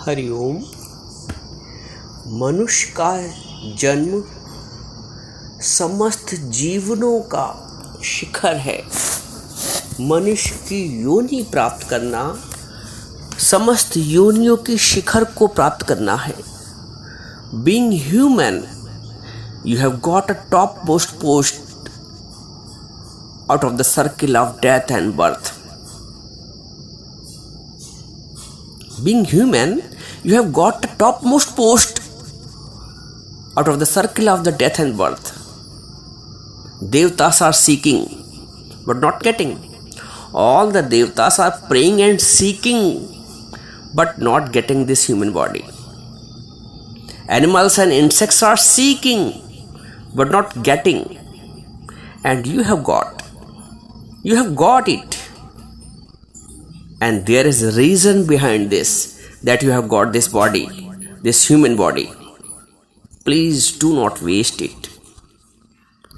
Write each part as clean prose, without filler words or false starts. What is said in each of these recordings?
हरिओम। मनुष्य का जन्म समस्त जीवनों का शिखर है। मनुष्य की योनि प्राप्त करना समस्त योनियों की शिखर को प्राप्त करना है। Being human, you have got a topmost post out of the circle of death and birth. Being human, you have got the topmost post out of the circle of the death and birth. Devatas are seeking but not getting. All the Devatas are praying and seeking but not getting this human body. Animals and insects are seeking but not getting. And you have got it. And there is a reason behind this, that you have got this body, this human body. Please do not waste it.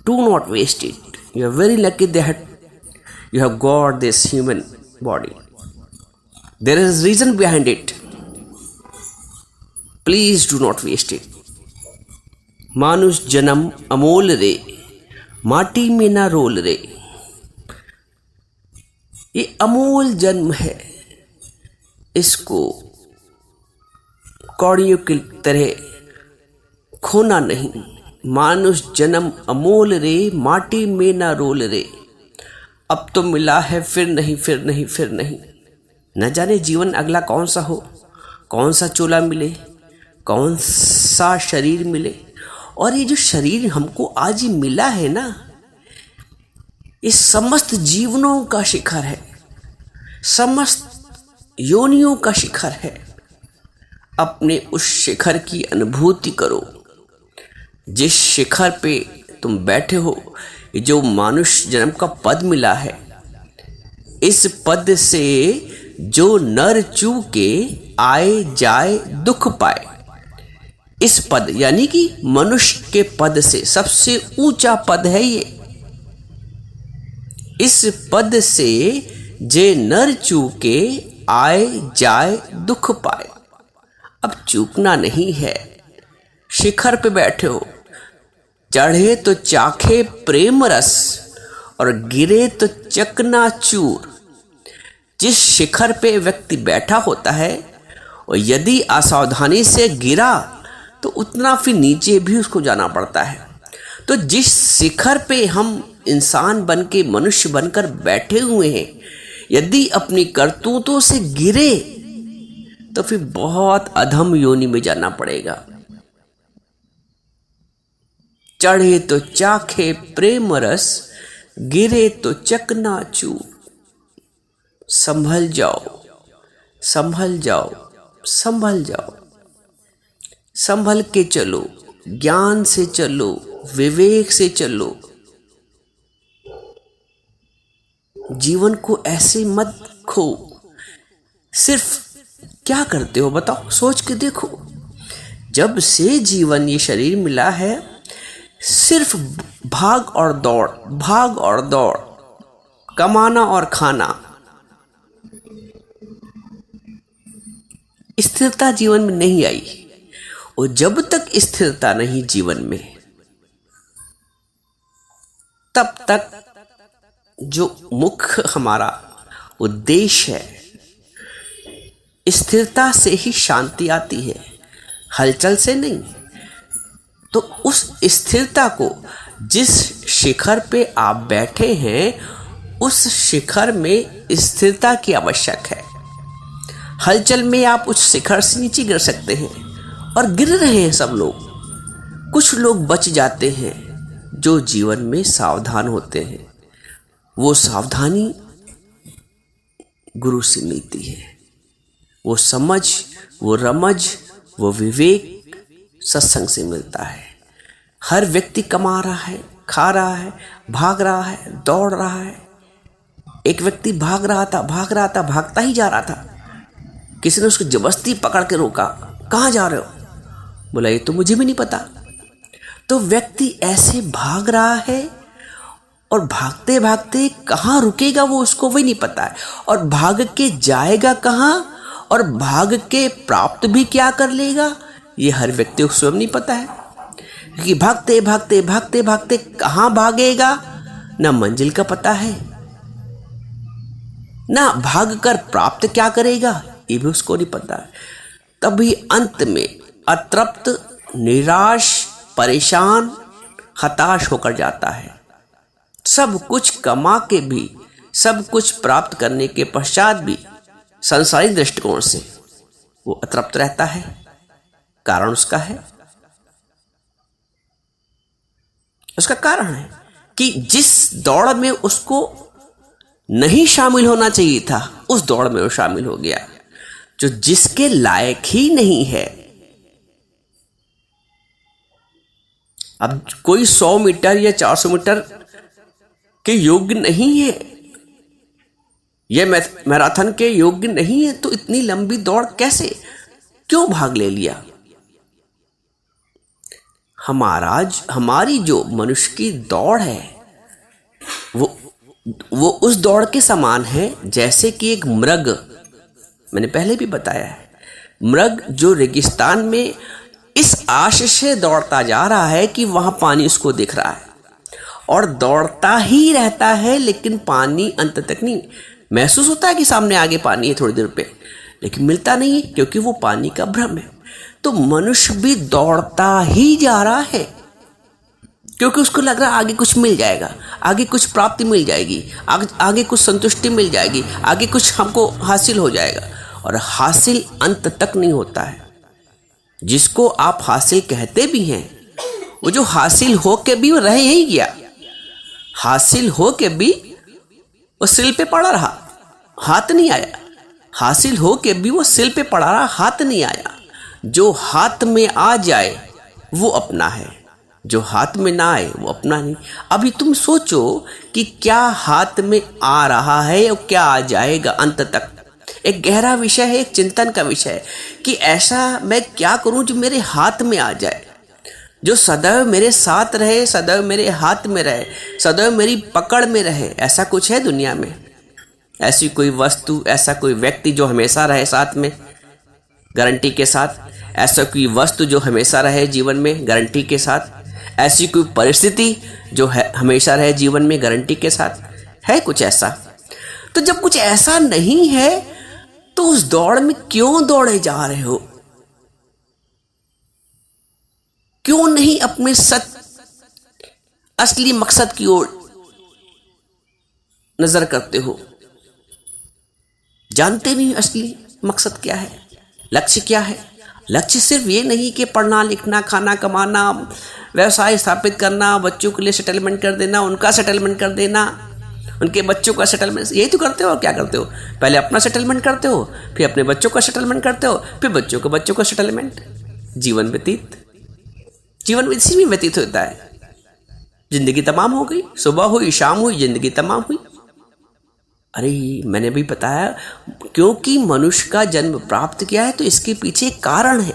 Do not waste it. You are very lucky that you have got this human body. There is a reason behind it. Please do not waste it. मानुष जन्म अमोल रे, माटी में ना role रे। ये अमोल जन्म है, इसको कौड़ियों की तरह खोना नहीं। मानुष जन्म अमोल रे, माटी में ना रोल रे। अब तो मिला है फिर नहीं, फिर नहीं, फिर नहीं। न जाने जीवन अगला कौन सा हो, कौन सा चोला मिले, कौन सा शरीर मिले। और ये जो शरीर हमको आज ही मिला है ना, इस समस्त जीवनों का शिखर है, समस्त योनियों का शिखर है। अपने उस शिखर की अनुभूति करो। जिस शिखर पे तुम बैठे हो, जो मानुष जन्म का पद मिला है, इस पद से जो नर चूके आए जाए दुख पाए। इस पद यानी कि मनुष्य के पद से सबसे ऊंचा पद है ये। इस पद से जे नर चूके आए जाए दुख पाए। अब चूकना नहीं है, शिखर पे बैठे हो। चढ़े तो चाखे प्रेम रस और गिरे तो चकना चूर। जिस शिखर पे व्यक्ति बैठा होता है, और यदि असावधानी से गिरा तो उतना फिर नीचे भी उसको जाना पड़ता है। तो जिस शिखर पे हम इंसान बन के, मनुष्य बनकर बैठे हुए हैं, यदि अपनी करतूतों से गिरे तो फिर बहुत अधम योनि में जाना पड़ेगा। चढ़े तो चाखे प्रेम रस, गिरे तो चकना चूर। संभल जाओ, संभल जाओ, संभल जाओ। संभल के चलो, ज्ञान से चलो, विवेक से चलो। जीवन को ऐसे मत खो। सिर्फ क्या करते हो बताओ, सोच के देखो। जब से जीवन ये शरीर मिला है, सिर्फ भाग और दौड़, भाग और दौड़, कमाना और खाना। स्थिरता जीवन में नहीं आई। और जब तक स्थिरता नहीं जीवन में, तब तक जो मुख्य हमारा उद्देश्य है, स्थिरता से ही शांति आती है, हलचल से नहीं। तो उस स्थिरता को, जिस शिखर पे आप बैठे हैं, उस शिखर में स्थिरता की आवश्यक है। हलचल में आप उस शिखर से नीचे गिर सकते हैं, और गिर रहे हैं सब लोग। कुछ लोग बच जाते हैं जो जीवन में सावधान होते हैं। वो सावधानी गुरु से मिलती है। वो समझ, वो रमज, वो विवेक सत्संग से मिलता है। हर व्यक्ति कमा रहा है, खा रहा है, भाग रहा है, दौड़ रहा है। एक व्यक्ति भाग रहा था, भागता ही जा रहा था। किसी ने उसको जबरदस्ती पकड़ के रोका, कहाँ जा रहे हो? बोला ये तो मुझे भी नहीं पता। तो व्यक्ति ऐसे भाग रहा है, और भागते भागते कहाँ रुकेगा वो उसको वही नहीं पता है, और भाग के जाएगा कहाँ और भाग के प्राप्त भी क्या कर लेगा ये हर व्यक्ति को स्वयं नहीं पता है, क्योंकि भागते भागते भागते भागते कहाँ भागेगा ना मंजिल का पता है, ना भाग कर प्राप्त क्या करेगा ये भी उसको नहीं पता है। तभी अंत में अतृप्त, निराश, परेशान, हताश होकर जाता है। सब कुछ कमा के भी, सब कुछ प्राप्त करने के पश्चात भी सांसारिक दृष्टिकोण से वो अतृप्त रहता है। कारण उसका है, उसका कारण है कि जिस दौड़ में उसको नहीं शामिल होना चाहिए था उस दौड़ में वो शामिल हो गया, जो जिसके लायक ही नहीं है। अब कोई 100 मीटर या 400 मीटर के योग्य नहीं है, यह मैराथन के योग्य नहीं है, तो इतनी लंबी दौड़ कैसे, क्यों भाग ले लिया। हमारी जो मनुष्य की दौड़ है वो उस दौड़ के समान है जैसे कि एक मृग, मैंने पहले भी बताया है, मृग जो रेगिस्तान में इस आश से दौड़ता जा रहा है कि वहां पानी उसको दिख रहा है और दौड़ता ही रहता है, लेकिन पानी अंत तक नहीं महसूस होता है कि सामने आगे पानी है थोड़ी देर पे, लेकिन मिलता नहीं है क्योंकि वो पानी का भ्रम है। तो मनुष्य भी दौड़ता ही जा रहा है क्योंकि उसको लग रहा है आगे कुछ मिल जाएगा, आगे कुछ प्राप्ति मिल जाएगी, आगे कुछ संतुष्टि मिल जाएगी, आगे कुछ हमको हासिल हो जाएगा, और हासिल अंत तक नहीं होता है। जिसको आप हासिल कहते भी हैं वो जो हासिल हो के भी वो रह ही गया, हासिल हो के भी वो सिल पे पड़ा रहा, हाथ नहीं आया। हासिल हो के भी वो सिल पे पड़ा रहा, हाथ नहीं आया। जो हाथ में आ जाए वो अपना है, जो हाथ में ना आए वो अपना नहीं। अभी तुम सोचो कि क्या हाथ में आ रहा है और क्या आ जाएगा अंत तक। एक गहरा विषय है, एक चिंतन का विषय है कि ऐसा मैं क्या करूं जो मेरे हाथ में आ जाए, जो सदैव मेरे साथ रहे, सदैव मेरे हाथ में रहे, सदैव मेरी पकड़ में रहे। ऐसा कुछ है दुनिया में? ऐसी कोई वस्तु, ऐसा कोई व्यक्ति जो हमेशा रहे साथ में गारंटी के साथ? ऐसा कोई वस्तु जो हमेशा रहे जीवन में गारंटी के साथ? ऐसी कोई परिस्थिति जो है हमेशा रहे जीवन में गारंटी के साथ? है कुछ ऐसा? तो जब कुछ ऐसा नहीं है तो उस दौड़ में क्यों दौड़े जा रहे हो? क्यों नहीं अपने असली मकसद की ओर नजर करते हो? जानते नहीं असली मकसद क्या है, लक्ष्य क्या है। लक्ष्य सिर्फ ये नहीं कि पढ़ना लिखना, खाना कमाना, व्यवसाय स्थापित करना, बच्चों के लिए सेटलमेंट कर देना, उनका सेटलमेंट कर देना, उनके बच्चों का सेटलमेंट, यही तो करते हो। क्या करते हो? पहले अपना सेटलमेंट करते हो, फिर अपने बच्चों का सेटलमेंट करते हो, फिर बच्चों का सेटलमेंट। जीवन इसी में व्यतीत होता है। जिंदगी तमाम हो गई, सुबह हुई, शाम हुई, जिंदगी तमाम हुई। अरे मैंने भी बताया, क्योंकि मनुष्य का जन्म प्राप्त किया है तो इसके पीछे एक कारण है।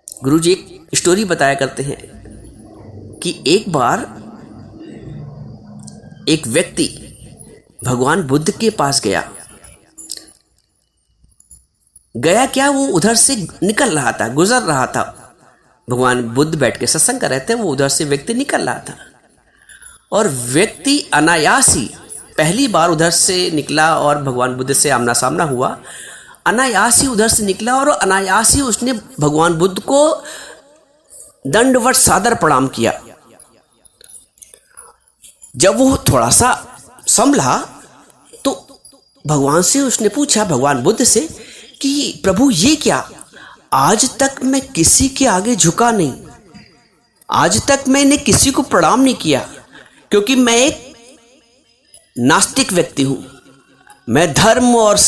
गुरुजी एक स्टोरी बताया करते हैं कि एक बार एक व्यक्ति भगवान बुद्ध के पास गया क्या, वो उधर से निकल रहा था, गुजर रहा था। भगवान बुद्ध बैठ के सत्संग कर रहे थे, वो उधर से व्यक्ति निकल रहा था और व्यक्ति अनायासी पहली बार उधर से निकला और भगवान बुद्ध से आमना सामना हुआ। अनायासी उधर से निकला और अनायासी उसने भगवान बुद्ध को दंडवत सादर प्रणाम किया। जब वो थोड़ा सा संभला तो भगवान से उसने पूछा, भगवान बुद्ध से, कि प्रभु ये क्या, आज तक मैं किसी के आगे झुका नहीं, आज तक मैंने किसी को प्रणाम नहीं किया, क्योंकि मैं एक नास्तिक व्यक्ति हूं। मैं धर्म और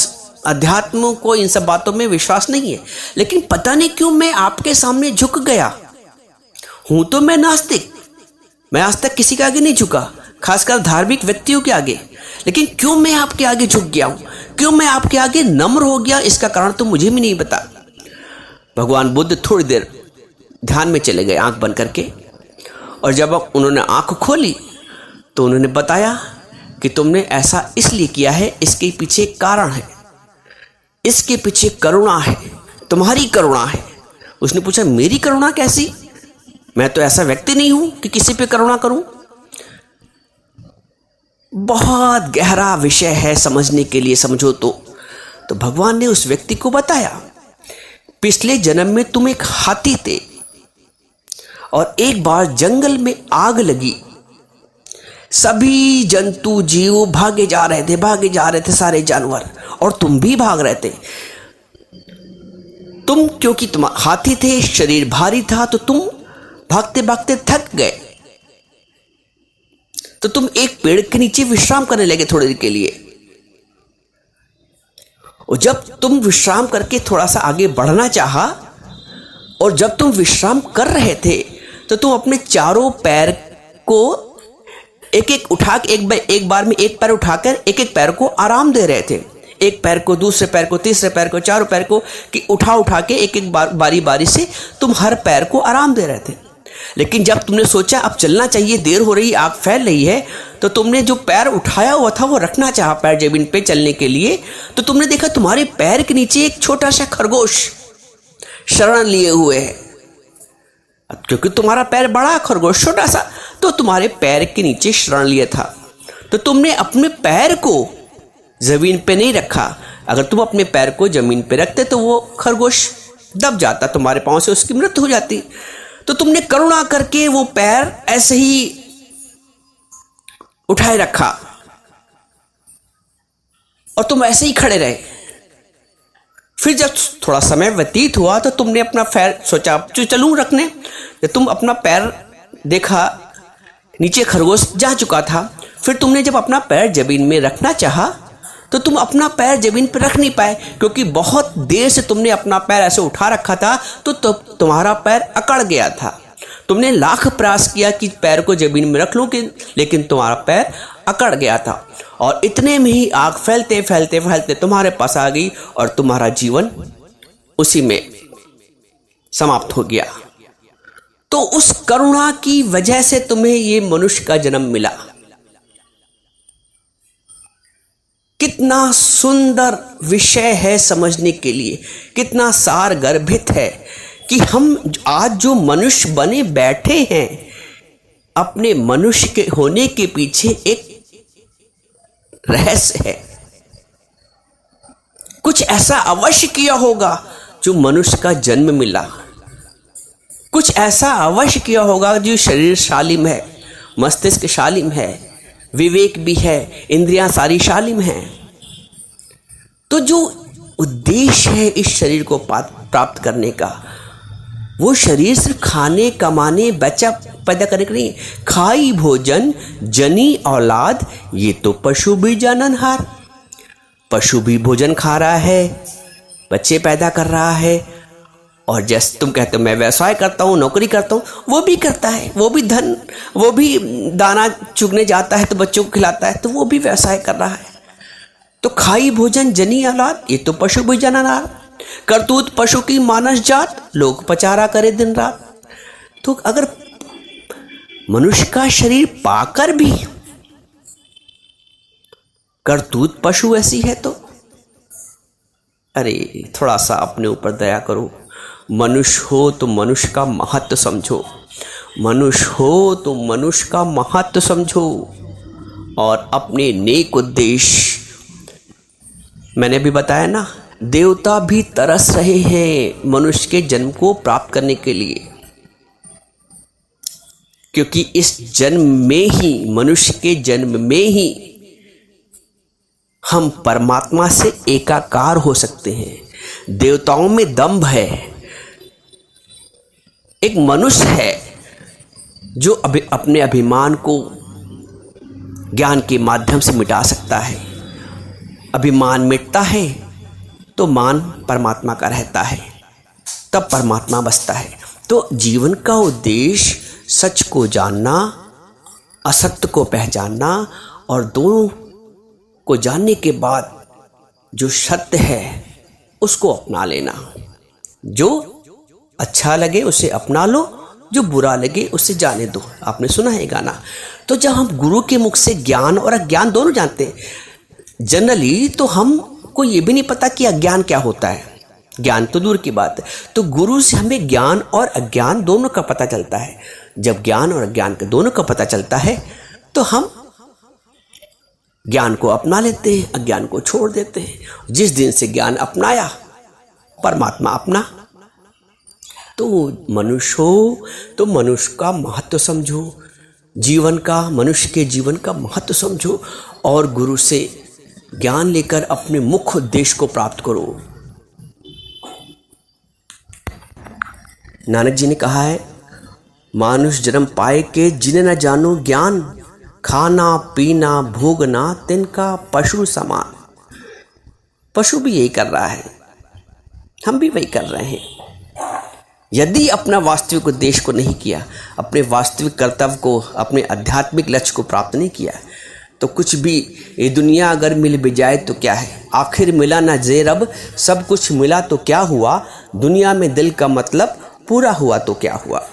अध्यात्म को, इन सब बातों में विश्वास नहीं है, लेकिन पता नहीं क्यों मैं आपके सामने झुक गया हूं। तो मैं नास्तिक, मैं आज तक किसी के आगे नहीं झुका, खासकर धार्मिक व्यक्तियों के आगे, लेकिन क्यों मैं आपके आगे झुक गया हूं, क्यों मैं आपके आगे नम्र हो गया, इसका कारण तो मुझे भी नहीं पता। भगवान बुद्ध थोड़ी देर ध्यान में चले गए आंख बंद करके, और जब उन्होंने आंख खोली तो उन्होंने बताया कि तुमने ऐसा इसलिए किया है, इसके पीछे कारण है। इसके पीछे करुणा है, तुम्हारी करुणा है। उसने पूछा मेरी करुणा कैसी? मैं तो ऐसा व्यक्ति नहीं हूं कि किसी पे करुणा करूं। बहुत गहरा विषय है समझने के लिए, समझो तो भगवान ने उस व्यक्ति को बताया, पिछले जन्म में तुम एक हाथी थे और एक बार जंगल में आग लगी, सभी जंतु जीव भागे जा रहे थे सारे जानवर, और तुम भी भाग रहे थे। तुम क्योंकि तुम हाथी थे, शरीर भारी था, तो तुम भागते भागते थक गए, तो तुम एक पेड़ के नीचे विश्राम करने लगे थोड़ी देर के लिए। और जब तुम विश्राम करके थोड़ा सा आगे बढ़ना चाहा, और जब तुम विश्राम कर रहे थे तो तुम अपने चारों पैर को एक एक उठा के एक बार में एक पैर उठाकर एक एक पैर को आराम दे रहे थे। एक पैर को, दूसरे पैर को, तीसरे पैर को, चारों पैर को कि उठा के एक एक बारी बारी से तुम हर पैर को आराम दे रहे थे। लेकिन जब तुमने सोचा अब चलना चाहिए, देर हो रही, आग फैल रही है, तो तुमने जो पैर उठाया हुआ था वो रखना चाहा पैर जमीन पे चलने के लिए, तो तुमने देखा तुम्हारे पैर के नीचे एक छोटा सा खरगोश शरण लिए हुए है। क्योंकि तुम्हारा पैर बड़ा, खरगोश छोटा सा, तो तुम्हारे पैर के नीचे शरण लिए था। तो तुमने अपने पैर को जमीन पे नहीं रखा। अगर तुम अपने पैर को जमीन पे रखते तो वो खरगोश दब जाता तुम्हारे पांव से, उसकी मृत्यु हो जाती। तो तुमने करुणा करके वो पैर ऐसे ही उठाए रखा और तुम ऐसे ही खड़े रहे। फिर जब थोड़ा समय व्यतीत हुआ तो तुमने अपना पैर सोचा चलूं रखने। जब तुम अपना पैर देखा, नीचे खरगोश जा चुका था। फिर तुमने जब अपना पैर जमीन में रखना चाहा तो तुम अपना पैर जमीन पर रख नहीं पाए, क्योंकि बहुत देर से तुमने अपना पैर ऐसे उठा रखा था, तो तुम्हारा पैर अकड़ गया था। तुमने लाख प्रयास किया कि पैर को जमीन में रख लो, लेकिन तुम्हारा पैर अकड़ गया था। और इतने में ही आग फैलते फैलते फैलते तुम्हारे पास आ गई और तुम्हारा जीवन उसी में समाप्त हो गया। तो उस करुणा की वजह से तुम्हें ये मनुष्य का जन्म मिला। कितना सुंदर विषय है समझने के लिए, कितना सार गर्भित है कि हम आज जो मनुष्य बने बैठे हैं, अपने मनुष्य के होने के पीछे एक रहस्य है। कुछ ऐसा अवश्य किया होगा जो मनुष्य का जन्म मिला। कुछ ऐसा अवश्य किया होगा जो शरीर शालिम है, मस्तिष्क शालिम है, विवेक भी है, इंद्रियां सारी शालिम हैं। तो जो उद्देश्य है इस शरीर को प्राप्त करने का, वो शरीर सिर्फ खाने, कमाने, बच्चा पैदा करने का नहीं। खाई भोजन जनी औलाद, ये तो पशु भी जाननहार। पशु भी भोजन खा रहा है, बच्चे पैदा कर रहा है, और जैसे तुम कहते हो मैं व्यवसाय करता हूँ, नौकरी करता हूँ, वो भी करता है। वो भी वो भी दाना चुगने जाता है तो बच्चों को खिलाता है, तो वो भी व्यवसाय कर रहा है। तो खाई भोजन जनी औलाद, ये तो पशु भी जाननहार। करतूत पशु की मानस जात, लोग पचारा करे दिन रात। तो अगर मनुष्य का शरीर पाकर भी करतूत पशु ऐसी है तो अरे थोड़ा सा अपने ऊपर दया करो। मनुष्य हो तो मनुष्य का महत्व समझो, मनुष्य हो तो मनुष्य का महत्व समझो, और अपने नेक उद्देश्य, मैंने भी बताया ना, देवता भी तरस रहे हैं मनुष्य के जन्म को प्राप्त करने के लिए, क्योंकि इस जन्म में ही, मनुष्य के जन्म में ही हम परमात्मा से एकाकार हो सकते हैं। देवताओं में दंभ है। एक मनुष्य है जो अपने अभिमान को ज्ञान के माध्यम से मिटा सकता है। अभिमान मिटता है तो मान परमात्मा का रहता है, तब परमात्मा बसता है। तो जीवन का उद्देश्य सच को जानना, असत्य को पहचानना, और दोनों को जानने के बाद जो सत्य है उसको अपना लेना। जो अच्छा लगे उसे अपना लो, जो बुरा लगे उसे जाने दो। आपने सुना है गाना। तो जब हम गुरु के मुख से ज्ञान और अज्ञान दोनों जानते हैं, जनरली तो हम उनको ये भी नहीं पता कि अज्ञान क्या होता है, ज्ञान तो दूर की बात है। तो गुरु से हमें ज्ञान और अज्ञान दोनों का पता चलता है। जब ज्ञान और अज्ञान के दोनों का पता चलता है तो हम ज्ञान को अपना लेते हैं, अज्ञान को छोड़ देते हैं। जिस दिन से ज्ञान अपनाया, परमात्मा अपना। तो मनुष्य हो तो मनुष्य का महत्व समझो, जीवन का, मनुष्य के जीवन का महत्व समझो और गुरु से ज्ञान लेकर अपने मुख्य उद्देश्य को प्राप्त करो। नानक जी ने कहा है, मानुष जन्म पाए के जिन्हें न जानो ज्ञान, खाना पीना भोगना तिनका पशु समान। पशु भी यही कर रहा है, हम भी वही कर रहे हैं। यदि अपना वास्तविक उद्देश्य को नहीं किया, अपने वास्तविक कर्तव्य को, अपने आध्यात्मिक लक्ष्य को प्राप्त नहीं किया, तो कुछ भी ये दुनिया अगर मिल भी जाए तो क्या है, आखिर मिला ना जेरब, सब कुछ मिला तो क्या हुआ, दुनिया में दिल का मतलब पूरा हुआ तो क्या हुआ।